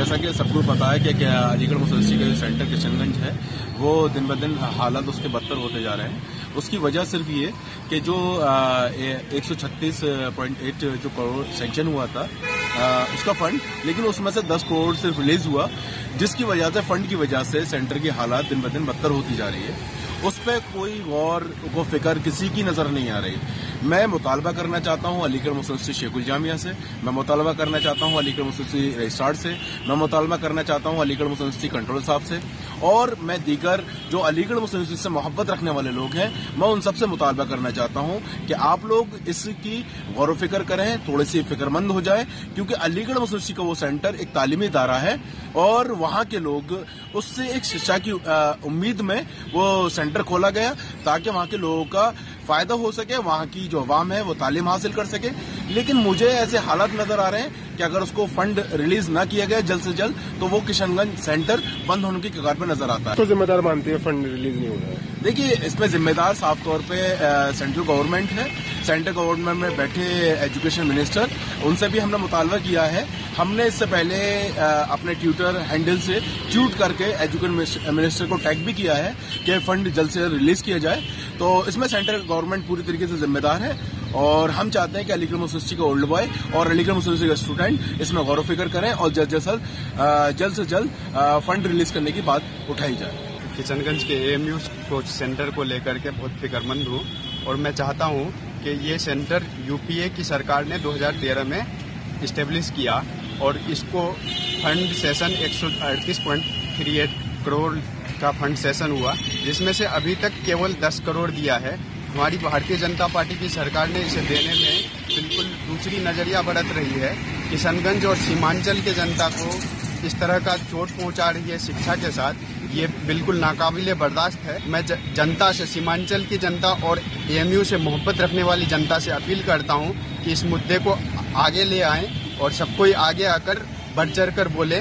जैसा कि सबको पता है कि अलीगढ़ मुस्लिम यूनिवर्सिटी का जो सेंटर किशनगंज है वो दिन ब दिन हालात उसके बदतर होते जा रहे हैं। उसकी वजह सिर्फ ये कि जो 136.8 जो करोड़ सैंक्शन हुआ था उसका फंड, लेकिन उसमें से 10 करोड़ सिर्फ रिलीज हुआ, जिसकी वजह से फंड की वजह से सेंटर की हालात दिन ब दिन बदतर होती जा रही है। उस पर कोई गौर व फिक्र किसी की नजर नहीं आ रही। मैं मुतालबा करना चाहता हूं अलीगढ़ मुस्लिम यूनिवर्सिटी शेखुल जामिया से, मैं मुतालबा करना चाहता हूं अलीगढ़ मुस्लिम यूनिवर्सिटी रजिस्ट्रार से, मैं मुतालबा करना चाहता हूं अलीगढ़ मुस्लिम यूनिवर्सिटी कंट्रोलर साहब से, और मैं दीगर जो अलीगढ़ मुस्लिम यूनिवर्सिटी से मोहब्बत रखने वाले लोग हैं, मैं उन सबसे मुतालबा करना चाहता हूं कि आप लोग इसकी गौर फिक्र करें, थोड़ी सी फिक्रमंद हो जाए, क्योंकि अलीगढ़ मुस्लिम यूनिवर्सिटी का वो सेंटर एक तालीमी इदारा है और वहां के लोग उससे एक शिक्षा की उम्मीद में वो सेंटर खोला गया ताकि वहां के लोगों का फायदा हो सके, वहां की जो अवाम है वो तालीम हासिल कर सके। लेकिन मुझे ऐसे हालात नजर आ रहे हैं कि अगर उसको फंड रिलीज ना किया गया जल्द से जल्द तो वो किशनगंज सेंटर बंद होने की कगार पर नजर आता है। तो जिम्मेदार मानती है फंड रिलीज नहीं हो रहा है? देखिए, इसमें जिम्मेदार साफ तौर पे सेंट्रल गवर्नमेंट है। सेंट्रल गवर्नमेंट में बैठे एजुकेशन मिनिस्टर, उनसे भी हमने मुतालबा किया है। हमने इससे पहले अपने ट्विटर हैंडल से ट्वीट करके एजुकेशन मिनिस्टर को टैग भी किया है कि फंड जल्द से जल्द रिलीज किया जाए। तो इसमें सेंट्रल गवर्नमेंट पूरी तरीके से जिम्मेदार है और हम चाहते हैं कि अलीगढ़ मुस्लिम यूनिवर्सिटी का ओल्ड बॉय और अलीगढ़ मुस्लिम यूनिवर्सिटी का स्टूडेंट इसमें गौर फिक्र करें और जल्द से जल्द फंड रिलीज करने की बात उठाई जाए। किशनगंज के एएमयू कोच सेंटर को लेकर के बहुत फिक्रमंद हूँ और मैं चाहता हूँ कि ये सेंटर यूपीए की सरकार ने 2013 में इस्टेब्लिश किया और इसको फंड सेशन 138.38 करोड़ का फंड सेशन हुआ, जिसमें से अभी तक केवल 10 करोड़ दिया है। हमारी भारतीय जनता पार्टी की सरकार ने इसे देने में बिल्कुल दूसरी नजरिया बरत रही है। किशनगंज और सीमांचल के जनता को इस तरह का चोट पहुंचा रही है शिक्षा के साथ, ये बिल्कुल नाकाबिले बर्दाश्त है। मैं जनता से, सीमांचल की जनता और एएमयू से मोहब्बत रखने वाली जनता से अपील करता हूं कि इस मुद्दे को आगे ले आएं और सब कोई आगे आकर बढ़ चढ़ कर बोले।